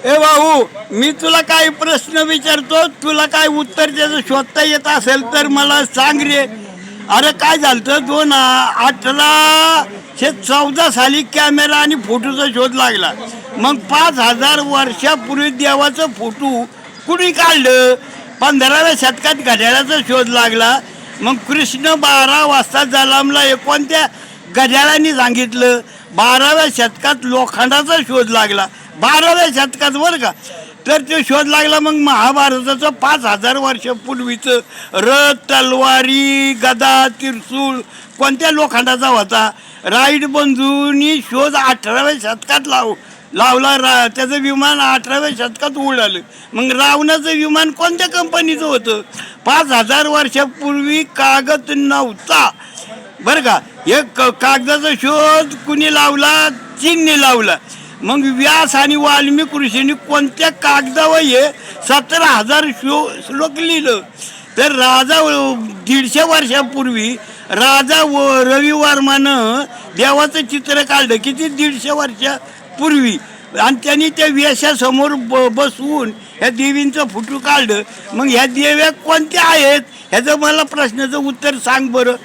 ए भाऊ, मी तुला काही प्रश्न विचारतो, तुला काय उत्तर त्याचं शोधता येत असेल तर मला सांग रे. अरे काय झालं, 2018-14 साली कॅमेरा आणि फोटोचा शोध लागला. मग 5000 वर्षापूर्वी देवाचं फोटो कुणी काढलं? 15व्या शतकात घड्याळाचा शोध लागला. मग कृष्ण 12 वाजता जन्मला हे कोणत्या घड्याळाने सांगितलं? 12व्या शतकात लोखंडाचा शोध लागला, 12व्या शतकात बरं का. तर तो शोध लागला. मग महाभारताचं 5000 वर्षापूर्वीचं रथ, तलवारी, गदा, त्रिशूळ कोणत्या लोखंडाचा होता? राईट बंधूंनी शोध 18व्या शतकात लावला. त्याचं विमान 18व्या शतकात उडालं. मग रावणाचं विमान कोणत्या कंपनीचं होतं? 5000 वर्षापूर्वी कागद नव्हता बरं का. हे कागदाचा शोध कुणी लावला? चीनने लावला. मग व्यास आणि वाल्मिक ऋषींनी कोणत्या कागदावर हे 17,000 श्लोक लिहिलं? तर राजा 150 वर्षापूर्वी राजा रविवर्मानं देवाचं चित्र काढलं. किती? 150 वर्षापूर्वी. आणि त्यांनी त्या वेशासमोर बसवून ह्या देवींचं फोटो काढलं. मग ह्या देव्या कोणत्या आहेत ह्याचं मला प्रश्नाचं उत्तर सांग बरं.